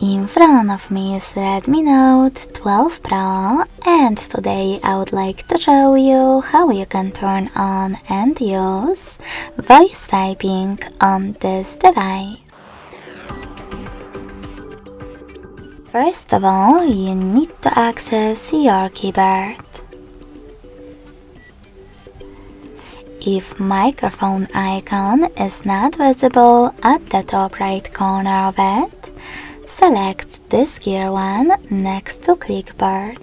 In front of me is Redmi Note 12 Pro, and today I would like to show you how you can turn on and use voice typing on this device. First of all, you need to access your keyboard. If microphone icon is not visible at the top right corner of it, select this gear one next to clipboard.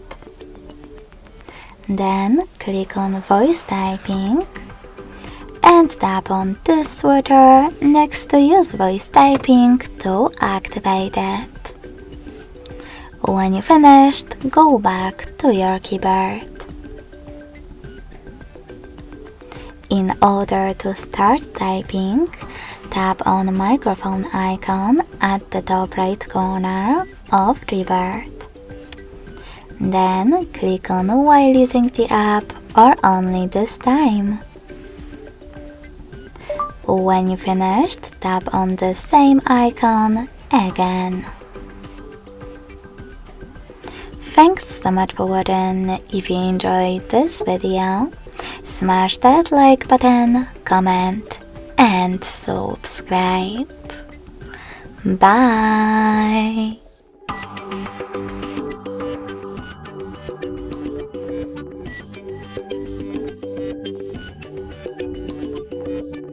Then click on voice typing and tap on this switcher next to use voice typing to activate it. When you finished, go back to your keyboard. In order to start typing, tap on the microphone icon at the top right corner of Gboard. Then click on while using the app or only this time. When you finished, tap on the same icon again. Thanks so much for watching. If you enjoyed this video, smash that like button, comment and subscribe. Bye!